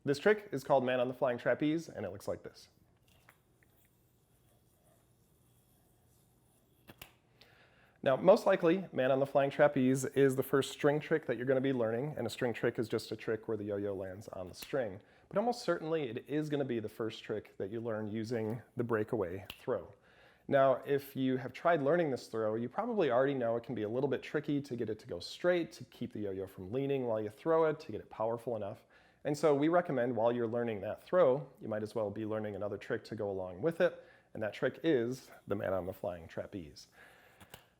This trick is called Man on the Flying Trapeze, and it looks like this. Now, most likely, Man on the Flying Trapeze is the first string trick that you're going to be learning, and a string trick is just a trick where the yo-yo lands on the string. But almost certainly, it is going to be the first trick that you learn using the breakaway throw. Now, if you have tried learning this throw, you probably already know it can be a little bit tricky to get it to go straight, to keep the yo-yo from leaning while you throw it, to get it powerful enough. And so we recommend while you're learning that throw, you might as well be learning another trick to go along with it, and that trick is the Man on the Flying Trapeze.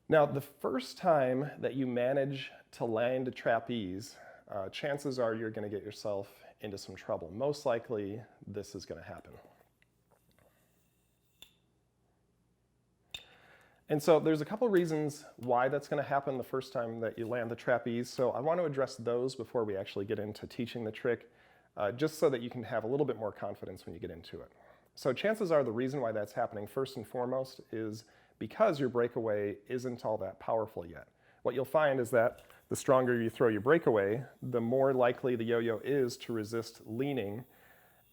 Now, the first time that you manage to land a trapeze, chances are you're going to get yourself into some trouble. Most likely, this is going to happen. And so there's a couple reasons why that's going to happen the first time that you land the trapeze. So I want to address those before we actually get into teaching the trick, just so that you can have a little bit more confidence when you get into it. So chances are the reason why that's happening first and foremost is because your breakaway isn't all that powerful yet. What you'll find is that the stronger you throw your breakaway, the more likely the yo-yo is to resist leaning,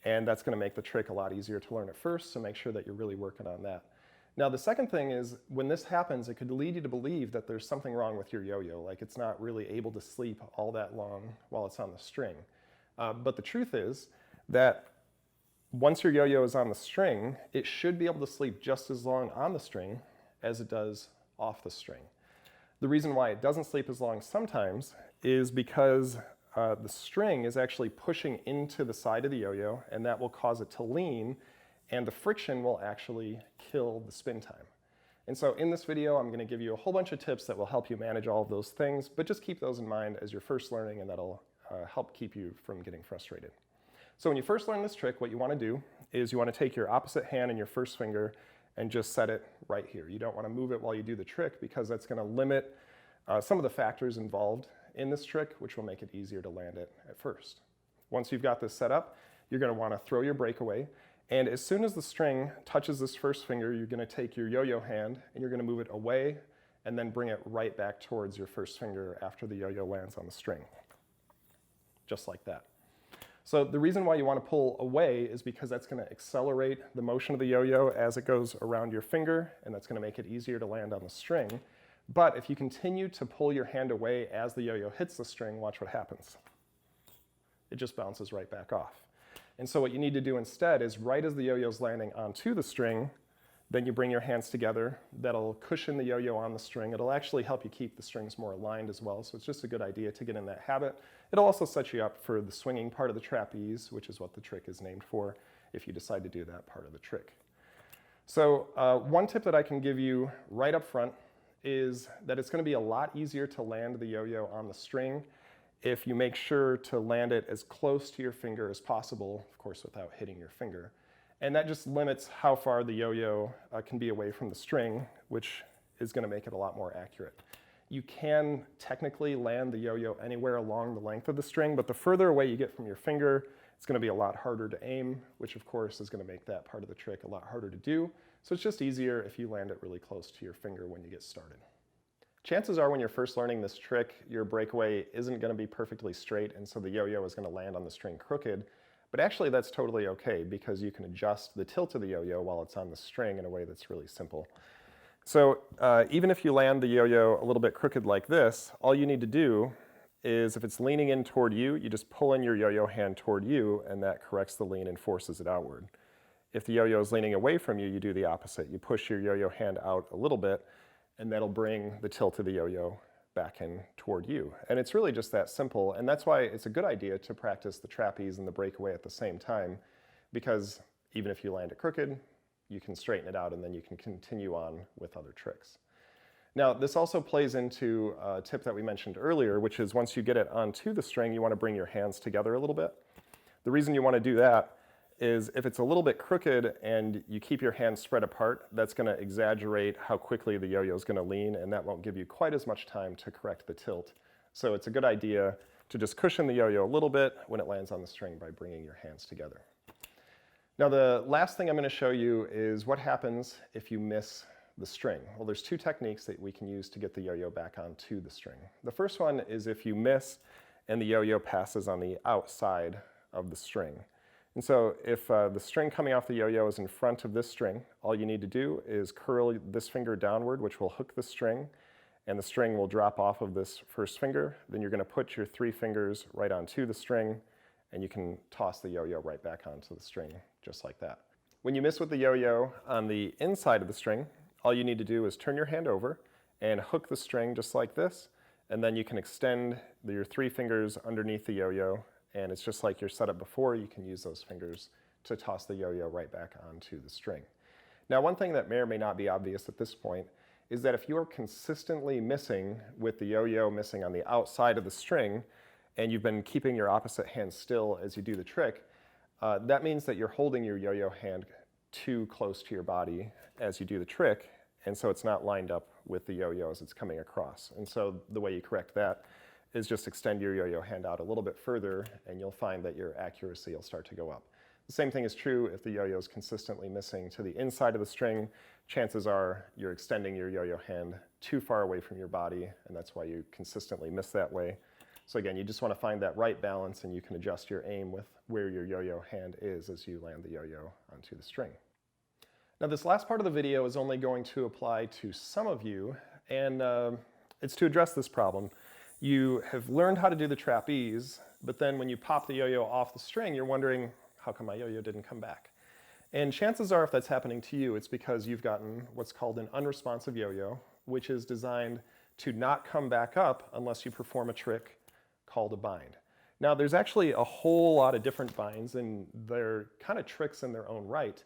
and that's going to make the trick a lot easier to learn at first, so make sure that you're really working on that. Now, the second thing is, when this happens, it could lead you to believe that there's something wrong with your yo-yo, like it's not really able to sleep all that long while it's on the string. But the truth is that once your yo-yo is on the string, it should be able to sleep just as long on the string as it does off the string. The reason why it doesn't sleep as long sometimes is because the string is actually pushing into the side of the yo-yo, and that will cause it to lean, and the friction will actually kill the spin time. And so in this video, I'm going to give you a whole bunch of tips that will help you manage all of those things, but just keep those in mind as you're first learning, and that'll help keep you from getting frustrated. So when you first learn this trick, what you want to do is you want to take your opposite hand and your first finger and just set it right here. You don't want to move it while you do the trick because that's going to limit some of the factors involved in this trick, which will make it easier to land it at first. Once you've got this set up, you're going to want to throw your breakaway, and as soon as the string touches this first finger, you're going to take your yo-yo hand and you're going to move it away and then bring it right back towards your first finger after the yo-yo lands on the string. Just like that. So the reason why you want to pull away is because that's going to accelerate the motion of the yo-yo as it goes around your finger, and that's going to make it easier to land on the string. But if you continue to pull your hand away as the yo-yo hits the string, watch what happens. It just bounces right back off. And so what you need to do instead is right as the yo-yo is landing onto the string, then you bring your hands together. That'll cushion the yo-yo on the string. It'll actually help you keep the strings more aligned as well, so it's just a good idea to get in that habit. It'll also set you up for the swinging part of the trapeze, which is what the trick is named for, if you decide to do that part of the trick. So one tip that I can give you right up front is that it's going to be a lot easier to land the yo-yo on the string if you make sure to land it as close to your finger as possible, of course without hitting your finger. And that just limits how far the yo-yo can be away from the string, which is going to make it a lot more accurate. You can technically land the yo-yo anywhere along the length of the string, but the further away you get from your finger, it's going to be a lot harder to aim, which of course is going to make that part of the trick a lot harder to do. So it's just easier if you land it really close to your finger when you get started. Chances are when you're first learning this trick, your breakaway isn't going to be perfectly straight, and so the yo-yo is going to land on the string crooked. But actually that's totally okay because you can adjust the tilt of the yo-yo while it's on the string in a way that's really simple. So even if you land the yo-yo a little bit crooked like this, all you need to do is if it's leaning in toward you, you just pull in your yo-yo hand toward you, and that corrects the lean and forces it outward. If the yo-yo is leaning away from you, you do the opposite. You push your yo-yo hand out a little bit, and that'll bring the tilt of the yo-yo back in toward you. And it's really just that simple, and that's why it's a good idea to practice the trapeze and the breakaway at the same time, because even if you land it crooked, you can straighten it out and then you can continue on with other tricks. Now, this also plays into a tip that we mentioned earlier, which is once you get it onto the string, you want to bring your hands together a little bit. The reason you want to do that is if it's a little bit crooked and you keep your hands spread apart, that's going to exaggerate how quickly the yo-yo is going to lean, and that won't give you quite as much time to correct the tilt. So it's a good idea to just cushion the yo-yo a little bit when it lands on the string by bringing your hands together. Now the last thing I'm going to show you is what happens if you miss the string. Well, there's two techniques that we can use to get the yo-yo back onto the string. The first one is if you miss and the yo-yo passes on the outside of the string. And so if the string coming off the yo-yo is in front of this string, all you need to do is curl this finger downward, which will hook the string, and the string will drop off of this first finger. Then you're going to put your 3 fingers right onto the string, and you can toss the yo-yo right back onto the string, just like that. When you miss with the yo-yo on the inside of the string, all you need to do is turn your hand over and hook the string just like this, and then you can extend your 3 fingers underneath the yo-yo, and it's just like your setup before. You can use those fingers to toss the yo-yo right back onto the string. Now, one thing that may or may not be obvious at this point is that if you're consistently missing with the yo-yo missing on the outside of the string, and you've been keeping your opposite hand still as you do the trick, that means that you're holding your yo-yo hand too close to your body as you do the trick, and so it's not lined up with the yo-yo as it's coming across. And so the way you correct that is just extend your yo-yo hand out a little bit further, and you'll find that your accuracy will start to go up. The same thing is true if the yo-yo is consistently missing to the inside of the string. Chances are you're extending your yo-yo hand too far away from your body, and that's why you consistently miss that way. So again, you just want to find that right balance, and you can adjust your aim with where your yo-yo hand is as you land the yo-yo onto the string. Now, this last part of the video is only going to apply to some of you, and it's to address this problem. You have learned how to do the trapeze, but then when you pop the yo-yo off the string, you're wondering, how come my yo-yo didn't come back? And chances are, if that's happening to you, it's because you've gotten what's called an unresponsive yo-yo, which is designed to not come back up unless you perform a trick called a bind. Now, there's actually a whole lot of different binds, and they're kind of tricks in their own right.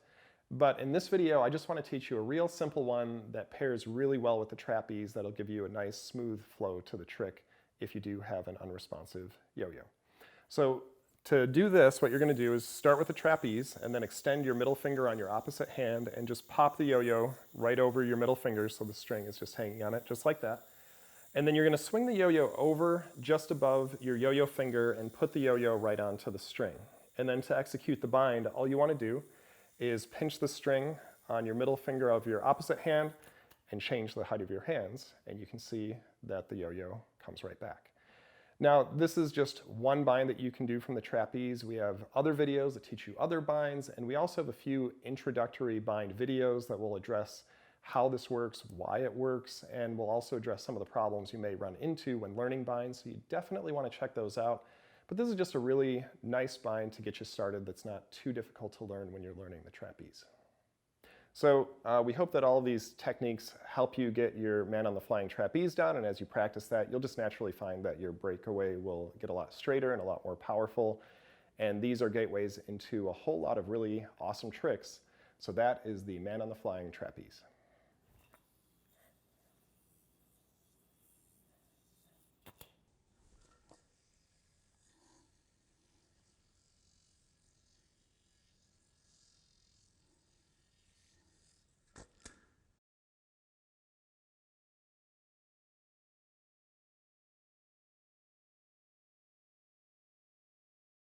But in this video, I just want to teach you a real simple one that pairs really well with the trapeze that'll give you a nice smooth flow to the trick if you do have an unresponsive yo-yo. So to do this, what you're going to do is start with the trapeze and then extend your middle finger on your opposite hand and just pop the yo-yo right over your middle finger so the string is just hanging on it, just like that. And then you're going to swing the yo-yo over just above your yo-yo finger and put the yo-yo right onto the string. And then to execute the bind, all you want to do is pinch the string on your middle finger of your opposite hand and change the height of your hands, and you can see that the yo-yo comes right back. Now, this is just one bind that you can do from the trapeze. We have other videos that teach you other binds, and we also have a few introductory bind videos that will address how this works, why it works, and we'll also address some of the problems you may run into when learning binds, so you definitely want to check those out. But this is just a really nice bind to get you started that's not too difficult to learn when you're learning the trapeze. So we hope that all of these techniques help you get your man on the flying trapeze down, and as you practice that, you'll just naturally find that your breakaway will get a lot straighter and a lot more powerful. And these are gateways into a whole lot of really awesome tricks. So that is the man on the flying trapeze.